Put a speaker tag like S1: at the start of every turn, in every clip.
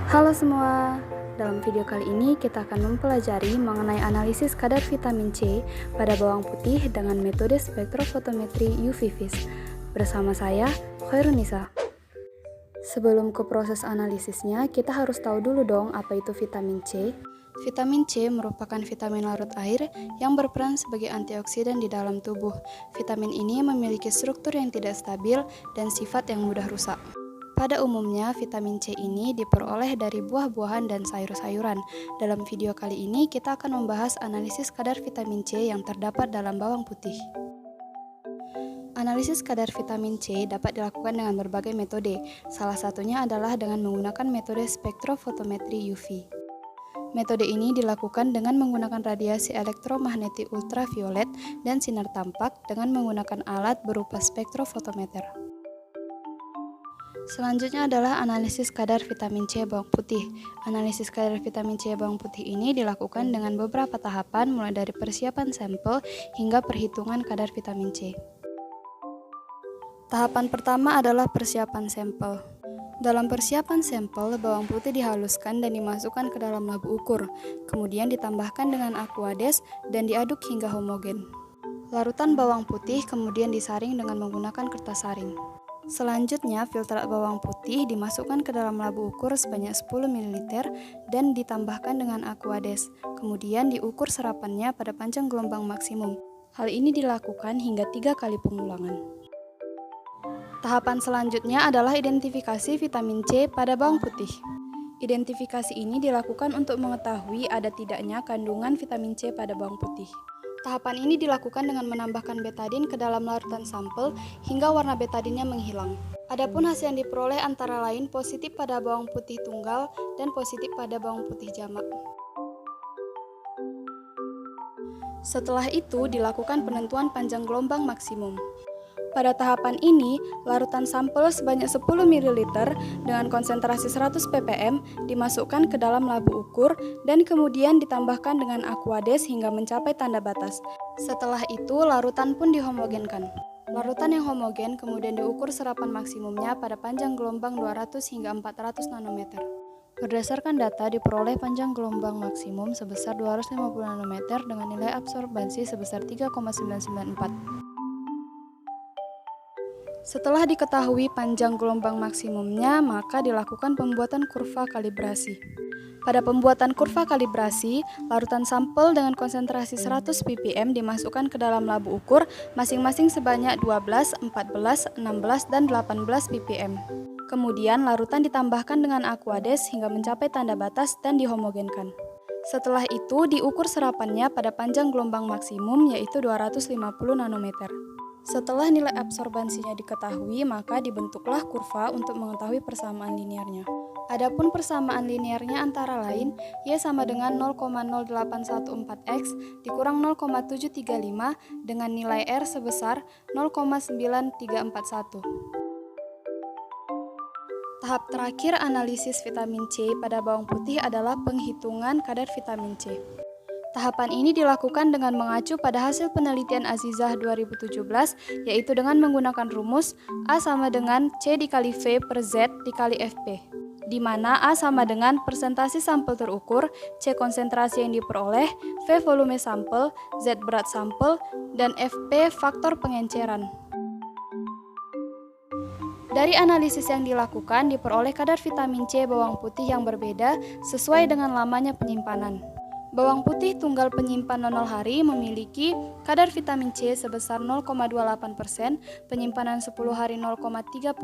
S1: Halo semua, dalam video kali ini kita akan mempelajari mengenai analisis kadar vitamin C pada bawang putih dengan metode spektrofotometri UV vis. Bersama saya, Khairunisa. Sebelum ke proses analisisnya, kita harus tahu dulu dong apa itu vitamin C. Vitamin C merupakan vitamin larut air yang berperan sebagai antioksidan di dalam tubuh. Vitamin ini memiliki struktur yang tidak stabil dan sifat yang mudah rusak. Pada umumnya, vitamin C ini diperoleh dari buah-buahan dan sayur-sayuran. Dalam video kali ini, kita akan membahas analisis kadar vitamin C yang terdapat dalam bawang putih. Analisis kadar vitamin C dapat dilakukan dengan berbagai metode. Salah satunya adalah dengan menggunakan metode spektrofotometri UV. Metode ini dilakukan dengan menggunakan radiasi elektromagnetik ultraviolet dan sinar tampak dengan menggunakan alat berupa spektrofotometer. Selanjutnya adalah analisis kadar vitamin C bawang putih. Analisis kadar vitamin C bawang putih ini dilakukan dengan beberapa tahapan mulai dari persiapan sampel hingga perhitungan kadar vitamin C. Tahapan pertama adalah persiapan sampel. Dalam persiapan sampel, bawang putih dihaluskan dan dimasukkan ke dalam labu ukur, kemudian ditambahkan dengan aquades dan diaduk hingga homogen. Larutan bawang putih kemudian disaring dengan menggunakan kertas saring. Selanjutnya, filtrat bawang putih dimasukkan ke dalam labu ukur sebanyak 10 ml dan ditambahkan dengan aquades. Kemudian diukur serapannya pada panjang gelombang maksimum. Hal ini dilakukan hingga 3 kali pengulangan. Tahapan selanjutnya adalah identifikasi vitamin C pada bawang putih. Identifikasi ini dilakukan untuk mengetahui ada tidaknya kandungan vitamin C pada bawang putih. Tahapan ini dilakukan dengan menambahkan betadin ke dalam larutan sampel hingga warna betadinnya menghilang. Adapun hasil yang diperoleh antara lain positif pada bawang putih tunggal dan positif pada bawang putih jamak. Setelah itu dilakukan penentuan panjang gelombang maksimum. Pada tahapan ini, larutan sampel sebanyak 10 ml dengan konsentrasi 100 ppm dimasukkan ke dalam labu ukur dan kemudian ditambahkan dengan aquades hingga mencapai tanda batas. Setelah itu, larutan pun dihomogenkan. Larutan yang homogen kemudian diukur serapan maksimumnya pada panjang gelombang 200 hingga 400 nanometer. Berdasarkan data diperoleh panjang gelombang maksimum sebesar 250 nanometer dengan nilai absorbansi sebesar 3,994. Setelah diketahui panjang gelombang maksimumnya, maka dilakukan pembuatan kurva kalibrasi. Pada pembuatan kurva kalibrasi, larutan sampel dengan konsentrasi 100 ppm dimasukkan ke dalam labu ukur masing-masing sebanyak 12, 14, 16, dan 18 ppm. Kemudian larutan ditambahkan dengan aquades hingga mencapai tanda batas dan dihomogenkan. Setelah itu diukur serapannya pada panjang gelombang maksimum yaitu 250 nanometer. Setelah nilai absorbansinya diketahui, maka dibentuklah kurva untuk mengetahui persamaan linearnya. Adapun persamaan linearnya antara lain, Y sama dengan 0,0814X dikurang 0,735 dengan nilai R sebesar 0,9341. Tahap terakhir analisis vitamin C pada bawang putih adalah penghitungan kadar vitamin C. Tahapan ini dilakukan dengan mengacu pada hasil penelitian Azizah 2017, yaitu dengan menggunakan rumus A sama dengan C dikali V per Z dikali FP, di mana A sama dengan persentase sampel terukur, C konsentrasi yang diperoleh, V volume sampel, Z berat sampel, dan FP faktor pengenceran. Dari analisis yang dilakukan, diperoleh kadar vitamin C bawang putih yang berbeda sesuai dengan lamanya penyimpanan. Bawang putih tunggal penyimpan 00 hari memiliki kadar vitamin C sebesar 0,28%, penyimpanan 10 hari 0,30%,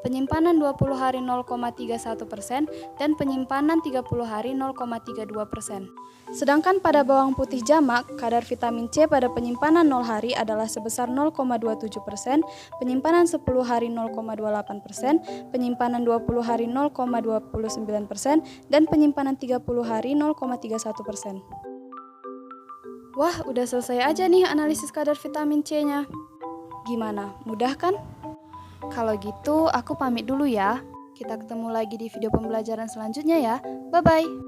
S1: penyimpanan 20 hari 0,31%, dan penyimpanan 30 hari 0,32%. Sedangkan pada bawang putih jamak, kadar vitamin C pada penyimpanan 0 hari adalah sebesar 0,27%, penyimpanan 10 hari 0,28%, penyimpanan 20 hari 0,29%, dan penyimpanan 30 hari 0,31%. Wah, udah selesai aja nih analisis kadar vitamin C-nya. Gimana? Mudah kan? Kalau gitu, aku pamit dulu ya. Kita ketemu lagi di video pembelajaran selanjutnya ya. Bye-bye!